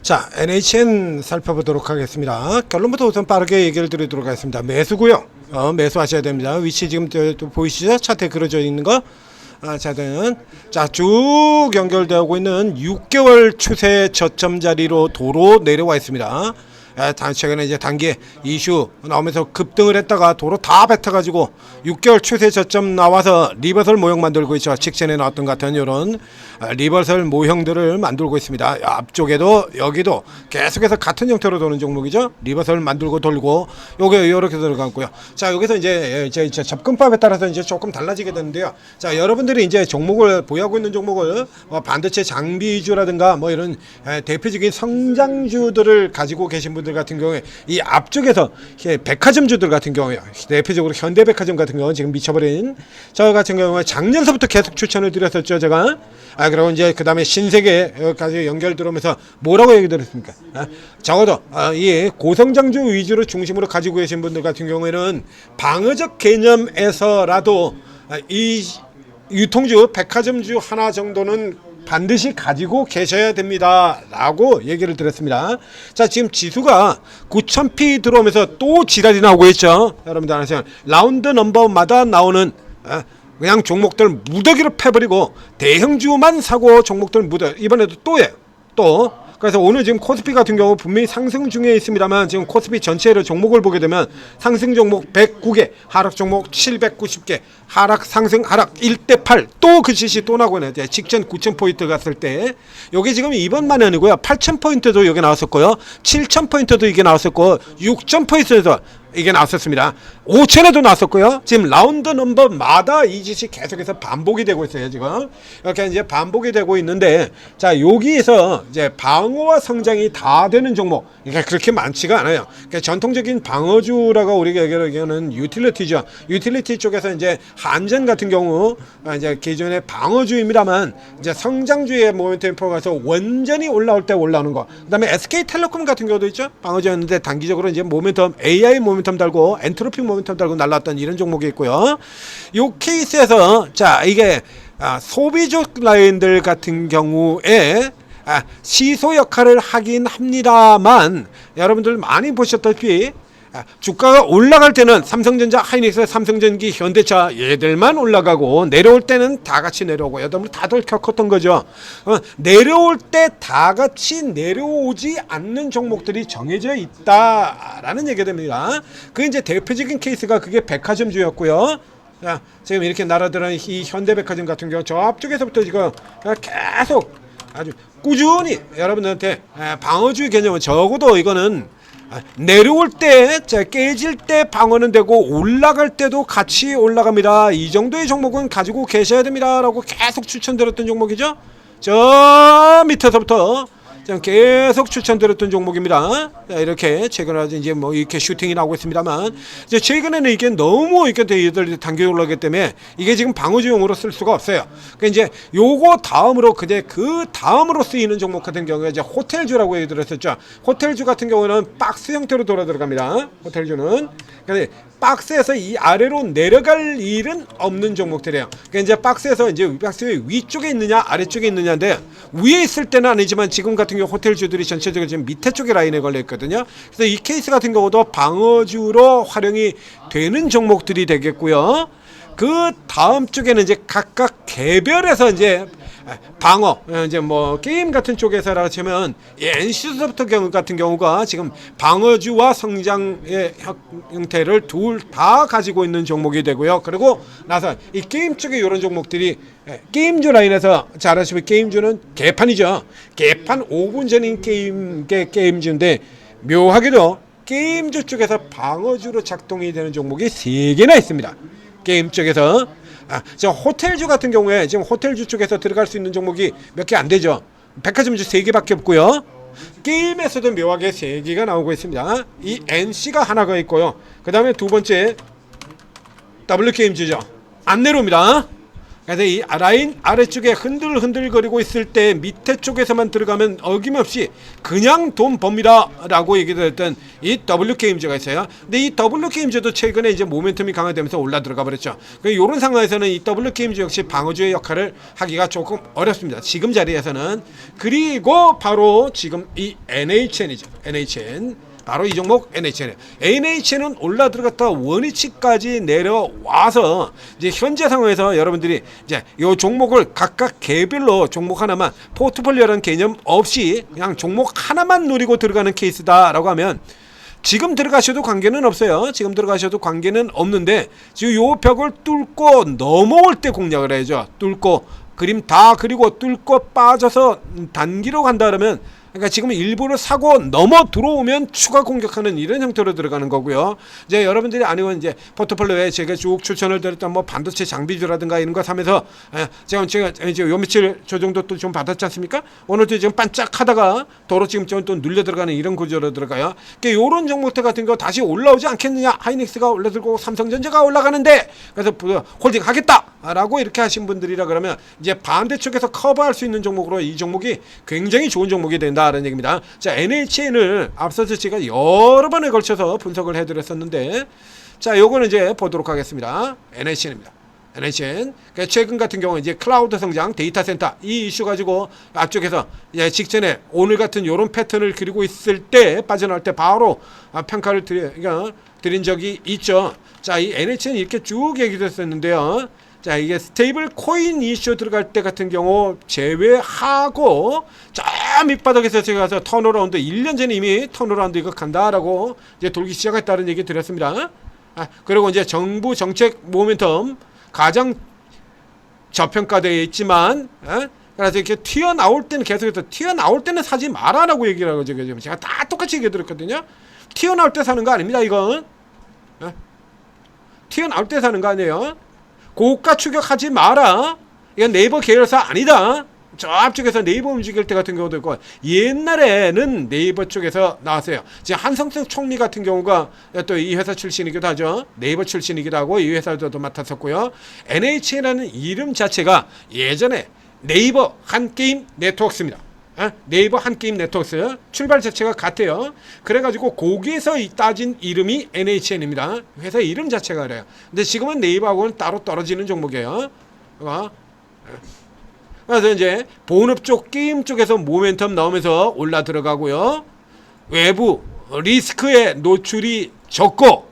자, NHN 살펴보도록 하겠습니다. 결론부터 우선 빠르게 얘기를 드리도록 하겠습니다. 매수고요. 매수하셔야 됩니다. 위치 지금 또 보이시죠? 차트에 그려져 있는 거. 차트는 쭉 연결되고 있는 6개월 추세 저점 자리로 도로 내려와 있습니다. 최근에 이제 단기 이슈 나오면서 급등을 했다가 도로 다 뱉어가지고 6개월 추세 저점 나와서 리버설 모형 만들고 있죠. 직전에 나왔던 같은 이런 리버설 모형들을 만들고 있습니다. 앞쪽에도 여기도 계속해서 같은 형태로 도는 종목이죠. 리버설 만들고 돌고 요게 이렇게 들어가고요. 자, 여기서 이제 접근법에 따라서 이제 조금 달라지게 되는데요. 자, 여러분들이 이제 종목을 보유하고 있는 종목을 반도체 장비 위주라든가 뭐 이런 대표적인 성장주들을 가지고 계신 분들 같은 경우에 이 앞쪽에서 백화점주들 같은 경우에 대표적으로 현대백화점 같은 경우는 지금 미쳐버린 저 같은 경우에 작년서부터 계속 추천을 드렸었죠 제가. 그리고 이제 그 다음에 신세계까지 연결 들어오면서 뭐라고 얘기 들었습니까? 적어도 이 고성장주 위주로 중심으로 가지고 계신 분들 같은 경우에는 방어적 개념에서라도 이 유통주 백화점주 하나 정도는 반드시 가지고 계셔야 됩니다 라고 얘기를 드렸습니다. 자, 지금 지수가 9000P 들어오면서 또 지랄이 나오고 있죠. 여러분들 아세요? 라운드 넘버마다 나오는 그냥 종목들 무더기로 패버리고 대형주만 사고 종목들 이번에도 또예요. 또 그래서 오늘 지금 코스피 같은 경우 분명히 상승 중에 있습니다만 지금 코스피 전체를 종목을 보게 되면 상승 종목 109개, 하락 종목 790개, 하락 상승 하락 1대8 또 그 짓이 또 나고 있네요. 직전 9000포인트 갔을 때 요게 지금 이번만이 아니고요. 8000포인트도 여기 나왔었고요. 7000포인트도 이게 나왔었고 6000포인트도 이게 나왔었습니다. 5천에도 나왔었고요. 지금 라운드 넘버마다 이 짓이 계속해서 반복이 되고 있어요. 지금 이렇게 이제 반복이 되고 있는데, 자, 여기에서 이제 방어와 성장이 다 되는 종목 이게 그렇게 많지가 않아요. 그러니까 전통적인 방어주라고 우리가 얘기하는 유틸리티죠. 유틸리티 쪽에서 이제 한전 같은 경우 이제 기존의 방어주입니다만 이제 성장주의 모멘텀 가서 완전히 올라올 때 올라오는 거. 그다음에 SK텔레콤 같은 경우도 있죠. 방어주였는데 단기적으로 이제 모멘텀 AI 모멘텀 달고 엔트로피 모멘텀 달고 날랐던 이런 종목이 있고요. 이 케이스에서 자, 이게 소비적 라인들 같은 경우에 시소 역할을 하긴 합니다만 여러분들 많이 보셨다시피 주가가 올라갈 때는 삼성전자, 하이닉스, 삼성전기, 현대차 얘들만 올라가고 내려올 때는 다 같이 내려오고 여러분들 다들 겪었던 거죠. 내려올 때 다 같이 내려오지 않는 종목들이 정해져 있다라는 얘기가 됩니다. 그게 이제 대표적인 케이스가 그게 백화점주였고요. 자, 지금 이렇게 날아드는 이 현대백화점 같은 경우 저 앞쪽에서부터 지금 계속 아주 꾸준히 여러분들한테 방어주의 개념은 적어도 이거는 내려올 때 깨질 때 방어는 되고 올라갈 때도 같이 올라갑니다. 이 정도의 종목은 가지고 계셔야 됩니다 라고 계속 추천드렸던 종목이죠. 저 밑에서부터 계속 추천드렸던 종목입니다. 이렇게 최근에 이제 뭐 이렇게 슈팅이 나오고 있습니다만 이제 최근에는 이게 너무 이렇게 단기 올라가기 때문에 이게 지금 방어주용으로 쓸 수가 없어요. 그러니까 이제 요거 다음으로 그 다음으로 쓰이는 종목 같은 경우에 이제 호텔주라고 얘기 들었었죠. 호텔주 같은 경우는 박스 형태로 돌아 들어갑니다. 호텔주는 근데 박스에서 이 아래로 내려갈 일은 없는 종목들이에요. 그러니까 이제 박스에서 이제 박스의 위쪽에 있느냐 아래쪽에 있느냐인데 위에 있을 때는 아니지만 지금 같은 경우 호텔주들이 전체적으로 지금 밑에 쪽에 라인에 걸려 있거든요. 그래서 이 케이스 같은 경우도 방어주로 활용이 되는 종목들이 되겠고요. 그 다음 쪽에는 이제 각각 개별해서 이제 방어, 이제 뭐 게임 같은 쪽에서라 치면 NC소프트 같은 경우가 지금 방어주와 성장의 형태를 둘 다 가지고 있는 종목이 되고요. 그리고 나서 이 게임 쪽에 이런 종목들이 게임주 라인에서 잘 아시면 게임주는 개판이죠. 개판 5분 전인 게임주인데 묘하게도 게임주 쪽에서 방어주로 작동이 되는 종목이 3개나 있습니다. 게임 쪽에서 저 호텔주 같은 경우에 지금 호텔주 쪽에서 들어갈 수 있는 종목이 몇 개 안 되죠. 백화점주 3개밖에 없고요. 게임에서도 묘하게 3개가 나오고 있습니다. 이 NC가 하나가 있고요. 그 다음에 두 번째 W게임주죠. 안 내려옵니다. 그래서 이 라인 아래쪽에 흔들흔들거리고 있을 때 밑에 쪽에서만 들어가면 어김없이 그냥 돈 법니다 라고 얘기를 했던 이 WKMG가 있어요. 근데 이 WKMG도 최근에 이제 모멘텀이 강화되면서 올라 들어가 버렸죠. 이런 상황에서는 이 WKMG 역시 방어주의 역할을 하기가 조금 어렵습니다, 지금 자리에서는. 그리고 바로 지금 이 NHN이죠. NHN, 바로 이 종목 NHN. NHN은 올라 들어갔다 원위치까지 내려와서 이제 현재 상황에서 여러분들이 이제 이 종목을 각각 개별로 종목 하나만, 포트폴리오라는 개념 없이 그냥 종목 하나만 노리고 들어가는 케이스다라고 하면 지금 들어가셔도 관계는 없어요. 지금 들어가셔도 관계는 없는데 지금 요 벽을 뚫고 넘어올 때 공략을 해야죠. 뚫고 그림 다 그리고 뚫고 빠져서 단기로 간다 그러면, 그러니까 지금 일부러 사고 넘어 들어오면 추가 공격하는 이런 형태로 들어가는 거고요. 이제 여러분들이 아니면 이제 포트폴리오에 제가 쭉 추천을 드렸던 뭐 반도체 장비주라든가 이런 거 사면서 제가 이제 요 며칠 저 정도 또 좀 받았지 않습니까? 오늘도 지금 반짝하다가 도로 지금 좀 또 눌려 들어가는 이런 구조로 들어가요. 그러니까 요런 종목들 같은 거 다시 올라오지 않겠느냐? 하이닉스가 올라들고 삼성전자가 올라가는데 그래서 홀딩 하겠다라고 이렇게 하신 분들이라 그러면 이제 반대쪽에서 커버할 수 있는 종목으로 이 종목이 굉장히 좋은 종목이 된다 라는 얘기입니다. 자, NHN을 앞서서 제가 여러 번에 걸쳐서 분석을 해드렸었는데, 자, 요거는 이제 보도록 하겠습니다. NHN입니다. NHN. 그러니까 최근 같은 경우는 이제 클라우드 성장, 데이터 센터 이 이슈 가지고 앞쪽에서 직전에 오늘 같은 요런 패턴을 그리고 있을 때, 빠져나올 때 바로 평가를 드린 적이 있죠. 자, 이 NHN 이렇게 쭉 얘기됐었는데요. 자, 이게 스테이블 코인 이슈 들어갈 때 같은 경우 제외하고 저 밑바닥에서 제가 가서 턴어라운드 1년 전에 이미 턴어라운드 이거 간다라고 이제 돌기 시작했다는 얘기 드렸습니다. 그리고 이제 정부 정책 모멘텀 가장 저평가되어 있지만, 그래서 이렇게 튀어나올 때는 계속해서 튀어나올 때는 사지 마라라고 얘기를 하고 지금 제가 다 똑같이 얘기 드렸거든요. 튀어나올 때 사는 거 아닙니다, 이건. 튀어나올 때 사는 거 아니에요. 고가 추격하지 마라. 이건 네이버 계열사 아니다. 저 앞쪽에서 네이버 움직일 때 같은 경우도 있고, 옛날에는 네이버 쪽에서 나왔어요. 지금 한성석 총리 같은 경우가 또 이 회사 출신이기도 하죠. 네이버 출신이기도 하고 이 회사도 맡았었고요. NHN이라는 이름 자체가 예전에 네이버 한게임 네트워크입니다. 네이버 한게임 네트워크 출발 자체가 같아요. 그래가지고 거기에서 따진 이름이 NHN입니다. 회사 이름 자체가 그래요. 근데 지금은 네이버하고는 따로 떨어지는 종목이에요. 그래서 이제 본업 쪽 게임 쪽에서 모멘텀 나오면서 올라 들어가고요. 외부 리스크에 노출이 적고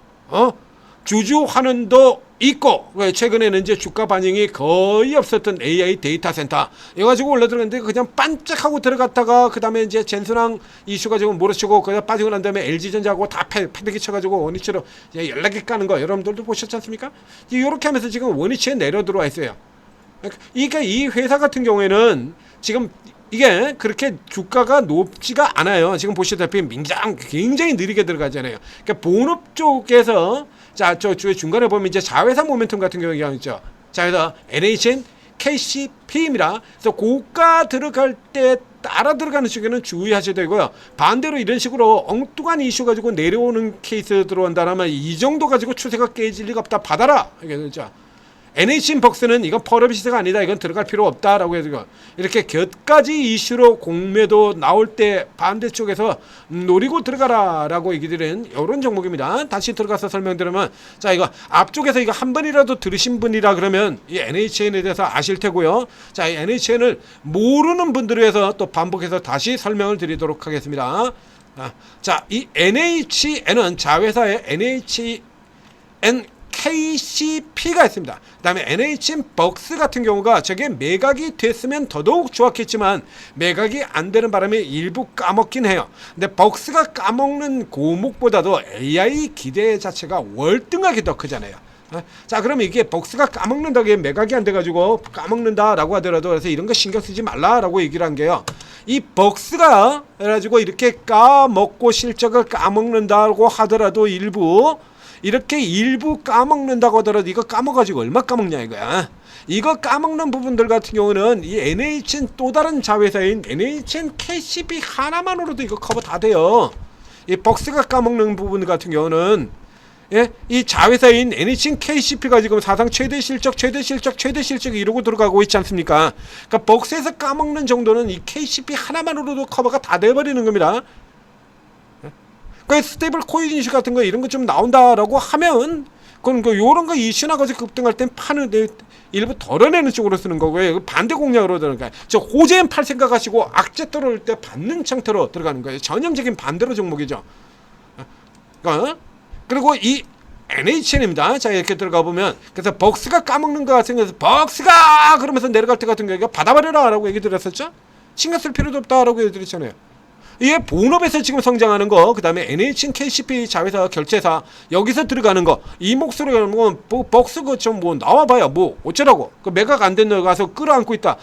주주 환원도 있고, 최근에는 이제 주가 반영이 거의 없었던 AI 데이터 센터 이거 가지고 올라 들어갔는데 그냥 반짝하고 들어갔다가 그 다음에 이제 젠순항 이슈 가지고 몰아치고 그냥 빠지고 난 다음에 LG전자하고 다 패대기 쳐가지고 원위치로 연락이 까는 거 여러분들도 보셨지 않습니까? 이렇게 하면서 지금 원위치에 내려 들어와 있어요. 그러니까 이 회사 같은 경우에는 지금 이게 그렇게 주가가 높지가 않아요. 지금 보시다시피 굉장히 느리게 들어가잖아요. 그러니까 본업 쪽에서 자, 저 중간에 보면 이제 자회사 모멘텀 같은 경우가 있죠. 자회사 NHN KCP입니다. 그래서 고가 들어갈 때 따라 들어가는 쪽에는 주의하셔야 되고요. 반대로 이런 식으로 엉뚱한 이슈 가지고 내려오는 케이스 들어온다면 이 정도 가지고 추세가 깨질 리가 없다. 받아라. 이게 그렇죠. NHN 벅스는 이건 펄업 시세가 아니다. 이건 들어갈 필요 없다라고 해서 이렇게 곁가지 이슈로 공매도 나올 때 반대쪽에서 노리고 들어가라라고 얘기드리는 이런 종목입니다. 다시 들어가서 설명드리면, 자, 이거 앞쪽에서 이거 한 번이라도 들으신 분이라 그러면 이 NHN에 대해서 아실 테고요. 자, 이 NHN을 모르는 분들을 위해서 또 반복해서 다시 설명을 드리도록 하겠습니다. 자, 이 NHN은 자회사의 NHN KCP가 있습니다. 그 다음에 NHN 벅스 같은 경우가 저게 매각이 됐으면 더더욱 좋았겠지만 매각이 안 되는 바람에 일부 까먹긴 해요. 근데 벅스가 까먹는 고목보다도 AI 기대 자체가 월등하게 더 크잖아요. 자, 그러면 이게 벅스가 까먹는다고 매각이 안 돼가지고 까먹는다라고 하더라도 그래서 이런 거 신경 쓰지 말라라고 얘기를 한 게요. 이 벅스가 그래가지고 이렇게 까먹고 실적을 까먹는다고 하더라도 이렇게 일부 까먹는다고 하더라도 이거 까먹어가지고 얼마 까먹냐 이거야. 이거 까먹는 부분들 같은 경우는 이 NHN 또 다른 자회사인 NHN KCP 하나만으로도 이거 커버 다 돼요. 이 벅스가 까먹는 부분 같은 경우는 예? 이 자회사인 NHN KCP가 지금 사상 최대 실적 이러고 들어가고 있지 않습니까? 그러니까 벅스에서 까먹는 정도는 이 KCP 하나만으로도 커버가 다 돼버리는 겁니다. 그 스테이블 코인 이슈 같은 거 이런 거 좀 나온다라고 하면 그건 요런 거 이슈 나가지고 급등할 땐 파는 일부 덜어내는 쪽으로 쓰는 거고요. 반대 공략으로 들어가요. 저 호재엔 팔 생각하시고 악재 떨어올 때 받는 상태로 들어가는 거예요. 전형적인 반대로 종목이죠. 그리고 이 NHN입니다. 자, 이렇게 들어가 보면 그래서 벅스가 까먹는 것 같은 벅스가 그러면서 내려갈 때 같은 경우에 받아버려라 라고 얘기 드렸었죠. 신경 쓸 필요도 없다라고 얘기 드렸잖아요. 이게 본업에서 지금 성장하는 거, 그 다음에 NHN KCP 자회사 결제사 여기서 들어가는 거, 이 목소리가 뭐 벅스 그좀 뭐 나와봐야 뭐 어쩌라고. 그 매각 안 된 너 가서 끌어안고 있다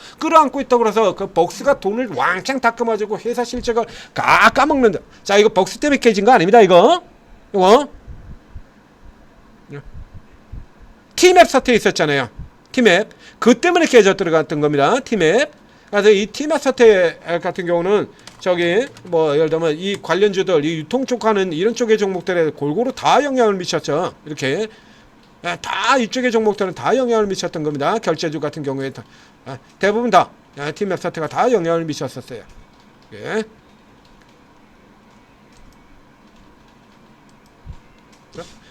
그래서 그 벅스가 돈을 왕창 닦아가지고 회사 실적을 까먹는다. 자, 이거 벅스 때문에 깨진 거 아닙니다. 이거 티맵 사태 있었잖아요. 티맵 그 때문에 깨져 들어갔던 겁니다. 티맵. 그래서 이 티맵 사태 같은 경우는 저기 뭐 예를 들면 이 관련주들 이 유통 쪽 하는 이런 쪽의 종목들에 골고루 다 영향을 미쳤죠. 이렇게 다 이쪽의 종목들은 다 영향을 미쳤던 겁니다. 결제주 같은 경우에 대부분 다 티맵 사태가 다 영향을 미쳤었어요. 예.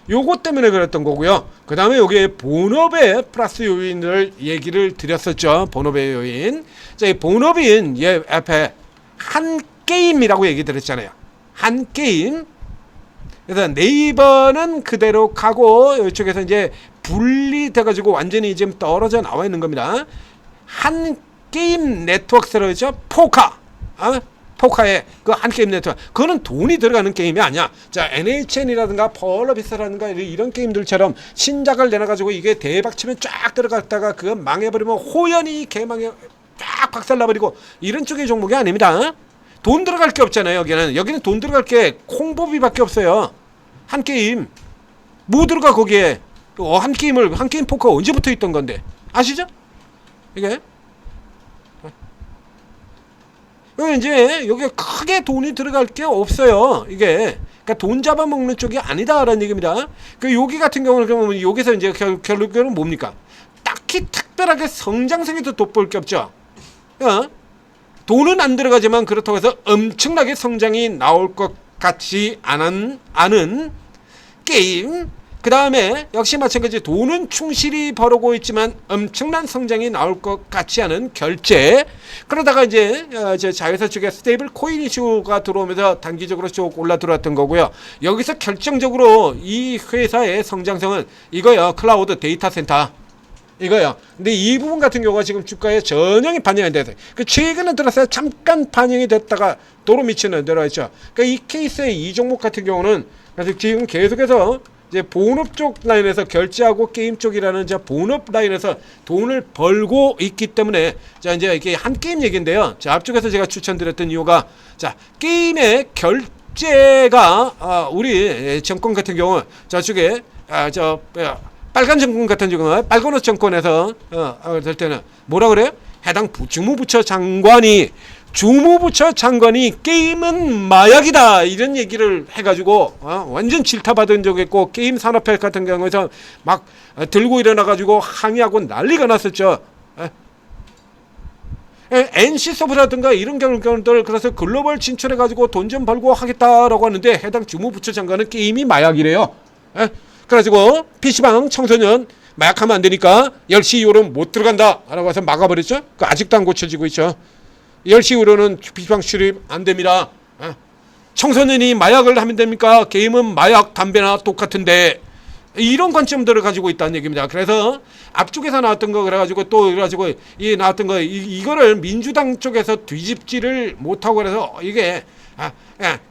요거 때문에 그랬던 거고요. 그 다음에 여기에 본업의 플러스 요인을 얘기를 드렸었죠. 본업의 요인. 자, 이 본업인 예 앞에 한 게임이라고 얘기 드렸잖아요. 한 게임. 그래서 네이버는 그대로 가고 이쪽에서 이제 분리돼가지고 완전히 지금 떨어져 나와 있는 겁니다. 한 게임 네트워크로 했죠. 포카의 그 한 게임 네트워크. 그거는 돈이 들어가는 게임이 아니야. 자, NHN이라든가 펄러비스라든가 이런 게임들처럼 신작을 내놔가지고 이게 대박 치면 쫙 들어갔다가 그거 망해버리면 호연이 개망해 쫙 박살나버리고 이런 쪽의 종목이 아닙니다. 돈 들어갈 게 없잖아요. 여기는 돈 들어갈 게 콩보비밖에 없어요. 한 게임 뭐 들어가 거기에. 한 게임 포커 언제부터 있던 건데 아시죠? 이게 이제 여기 크게 돈이 들어갈 게 없어요. 이게 그러니까 돈 잡아먹는 쪽이 아니다라는 얘기입니다. 그 여기 같은 경우는 그러면 여기서 이제 결론은 뭡니까? 딱히 특별하게 성장성에도 돋볼 게 없죠. 돈은 안 들어가지만 그렇다고 해서 엄청나게 성장이 나올 것 같지 않은 게임. 그 다음에 역시 마찬가지 돈은 충실히 벌어오고 있지만 엄청난 성장이 나올 것 같지 않은 결제. 그러다가 이제 자회사 쪽에 스테이블 코인 이슈가 들어오면서 단기적으로 쭉 올라 들어왔던 거고요. 여기서 결정적으로 이 회사의 성장성은 이거요. 클라우드 데이터 센터. 이거요. 근데 이 부분 같은 경우가 지금 주가에 전형이 반영이 돼서 최근에 들어서 잠깐 반영이 됐다가 도로 밑으로 내려왔죠. 그러니까 이 케이스의 이 종목 같은 경우는 그래서 지금 계속해서 이제 본업 쪽 라인에서 결제하고 게임 쪽이라는 이제 본업 라인에서 돈을 벌고 있기 때문에 자 이제 이게 한 게임 얘기인데요. 자 앞쪽에서 제가 추천드렸던 이유가 자 게임의 결제가 우리 정권 같은 경우 저쪽에 빨간 정권 같은 경우 빨간 옷 정권에서 될 때는 뭐라 그래요? 해당 주무부처 장관이 게임은 마약이다 이런 얘기를 해가지고 완전 질타받은 적이 있고 게임 산업회 같은 경우에서 막 들고 일어나가지고 항의하고 난리가 났었죠. NC소프트라든가 이런 경우들 그래서 글로벌 진출해가지고 돈 좀 벌고 하겠다라고 하는데 해당 주무부처 장관은 게임이 마약이래요. 그래가지고 PC방 청소년 마약하면 안 되니까 10시 이후로는 못 들어간다 라고 해서 막아버렸죠. 그 아직도 안 고쳐지고 있죠. 10시 이후로는 PC방 출입 안 됩니다. 청소년이 마약을 하면 됩니까? 게임은 마약, 담배나 똑같은데 이런 관점들을 가지고 있다는 얘기입니다. 그래서 앞쪽에서 나왔던 거 그래가지고 또 그래가지고 이 나왔던 거 이거를 민주당 쪽에서 뒤집지를 못하고 그래서 이게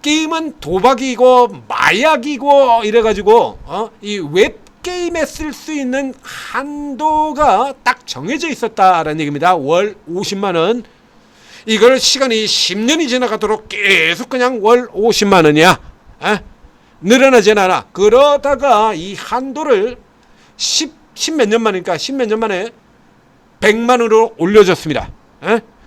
게임은 도박이고 마약이고 이래가지고 이 웹게임에 쓸 수 있는 한도가 딱 정해져 있었다라는 얘기입니다. 월 50만원. 이걸 시간이 10년이 지나가도록 계속 그냥 월 50만원이야. 늘어나진 않아. 그러다가 이 한도를 10몇 년 만이니까 10몇 년 만에 100만원으로 올려줬습니다.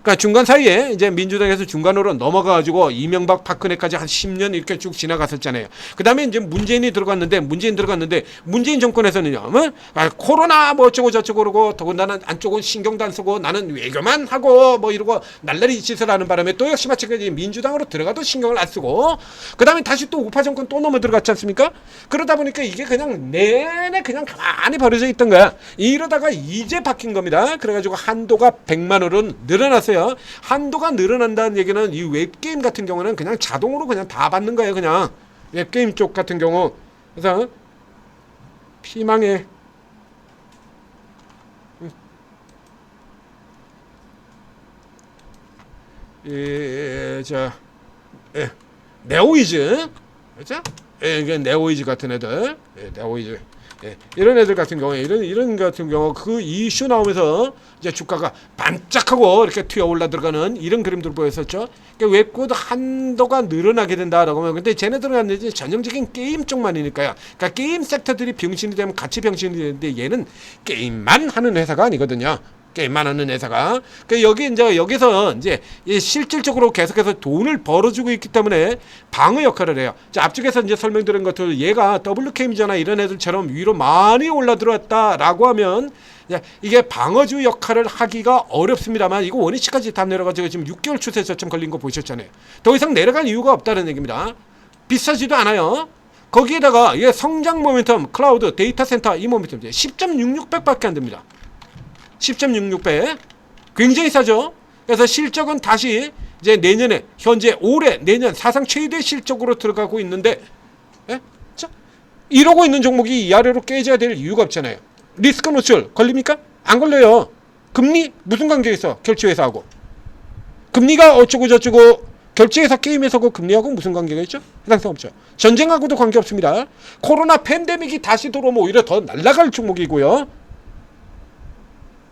그러니까 중간 사이에 이제 민주당에서 중간으로 넘어가가지고 이명박 박근혜까지 한 10년 이렇게 쭉 지나갔었잖아요. 그 다음에 이제 문재인 들어갔는데 문재인 정권에서는요, 뭐? 코로나 뭐 어쩌고 저쩌고 그러고 더군다나 안쪽은 신경도 안 쓰고 나는 외교만 하고 뭐 이러고 날라리 짓을 하는 바람에 또 역시 마찬가지 민주당으로 들어가도 신경을 안 쓰고 그 다음에 다시 또 우파 정권 또 넘어 들어갔지 않습니까? 그러다 보니까 이게 그냥 내내 그냥 가만히 버려져 있던 거야. 이러다가 이제 바뀐 겁니다. 그래가지고 한도가 100만 원은 늘어났어요. 한도가 늘어난다는 얘기는 이 웹게임 같은 경우는 그냥 자동으로 그냥 다 받는 거예요. 그냥 웹게임 쪽 같은 경우. 그래서 피망에 네오이즈, 그렇죠? 이게 네오이즈 같은 애들, 네오이즈. 이런 애들 같은 경우에 이런 같은 경우 그 이슈 나오면서 이제 주가가 반짝하고 이렇게 튀어 올라 들어가는 이런 그림들 보였었죠. 그러니까 웹코드 한도가 늘어나게 된다라고 하면 근데 쟤네들은 이제 전형적인 게임 쪽만이니까요. 그러니까 게임 섹터들이 병신이 되면 같이 병신이 되는데 얘는 게임만 하는 회사가 아니거든요. 게임만 하는 회사가. 그러니까 여기서 이제 실질적으로 계속해서 돈을 벌어주고 있기 때문에 방어 역할을 해요. 자, 앞쪽에서 이제 설명드린 것들 얘가 WKM이잖아 이런 애들처럼 위로 많이 올라 들어왔다라고 하면 이게 방어주 역할을 하기가 어렵습니다만 이거 원위치까지 다 내려가지고 지금 6개월 추세 저점 걸린 거 보셨잖아요. 더 이상 내려갈 이유가 없다는 얘기입니다. 비싸지도 않아요. 거기에다가 성장 모멘텀, 클라우드, 데이터 센터 이 모멘텀 10.66배밖에 안 됩니다. 10.66배 굉장히 싸죠. 그래서 실적은 다시 이제 내년에 현재 올해 내년 사상 최대 실적으로 들어가고 있는데 자, 이러고 있는 종목이 이 아래로 깨져야 될 이유가 없잖아요. 리스크 노출 걸립니까? 안 걸려요. 금리 무슨 관계 있어? 결제회사하고 금리가 어쩌고 저쩌고 결제회사 게임회사고 금리하고 무슨 관계가 있죠? 해당성 없죠. 전쟁하고도 관계 없습니다. 코로나 팬데믹이 다시 들어오면 오히려 더 날아갈 종목이고요.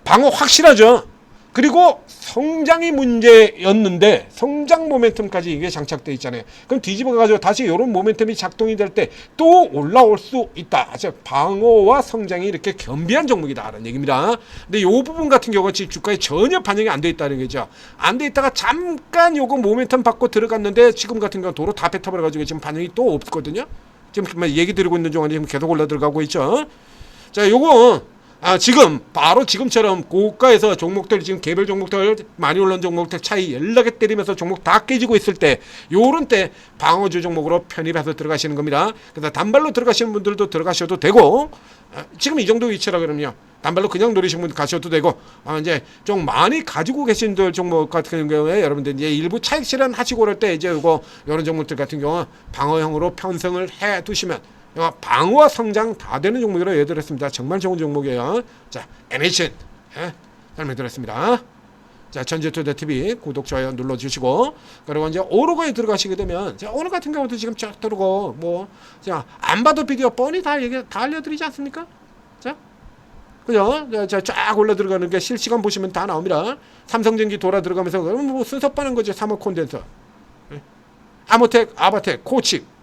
방어 확실하죠. 그리고 성장이 문제였는데 성장 모멘텀까지 이게 장착되어 있잖아요. 그럼 뒤집어가지고 다시 이런 모멘텀이 작동이 될 때 또 올라올 수 있다. 방어와 성장이 이렇게 겸비한 종목이다라는 얘기입니다. 근데 이 부분 같은 경우는 지금 주가에 전혀 반영이 안 돼 있다는 거죠. 안 돼 있다가 잠깐 요거 모멘텀 받고 들어갔는데 지금 같은 경우 도로 다 뱉어버려가지고 지금 반영이 또 없거든요. 지금 얘기 드리고 있는 동안에 지금 계속 올라 들어가고 있죠. 자, 요거 지금 바로 지금처럼 고가에서 종목들 지금 개별 종목들 많이 올라온 종목들 차이 연락에 때리면서 종목 다 깨지고 있을 때 요런 때 방어주 종목으로 편입해서 들어가시는 겁니다. 그래서 단발로 들어가시는 분들도 들어가셔도 되고 지금 이 정도 위치라 그러면요 단발로 그냥 노리시는 분 가셔도 되고 이제 좀 많이 가지고 계신 들 종목 같은 경우에 여러분들 이제 일부 차익 실현 하시고 그럴 때 이제 요런 종목들 같은 경우 방어형으로 편성을 해 두시면 방어와 성장 다 되는 종목이라고 얘기드렸습니다. 정말 좋은 종목이에요. 자, NHN 설명드렸습니다. 자, 전재투자TV 구독, 좋아요 눌러주시고 그리고 이제 오르고에 들어가시게 되면 오늘 같은 경우도 지금 쫙 들어오고 안 봐도 비디오 뻔히 다 알려드리지 않습니까? 자, 그죠? 쫙 올라 들어가는 게 실시간 보시면 다 나옵니다. 삼성전기 돌아 들어가면서 뭐 순서 빠는 거죠. 사모 콘덴서, 아모텍, 아바텍, 코칩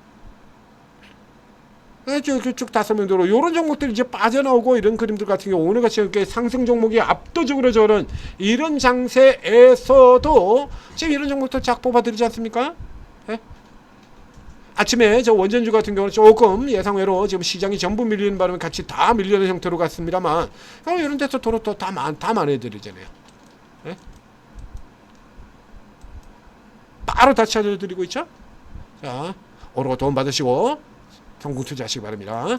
쭉 다 설명대로 이런 종목들이 이제 빠져나오고 이런 그림들 같은 경우 오늘 같이 이렇게 상승 종목이 압도적으로 저런 이런 장세에서도 지금 이런 종목들 쫙 뽑아드리지 않습니까? 아침에 저 원전주 같은 경우는 조금 예상외로 지금 시장이 전부 밀리는 바람에 같이 다 밀리는 형태로 갔습니다만 이런 데서 도로 또 다 만회드리잖아요. 바로 다 찾아드리고 있죠. 자, 오르고 돈 받으시고 성공 투자하시기 바랍니다.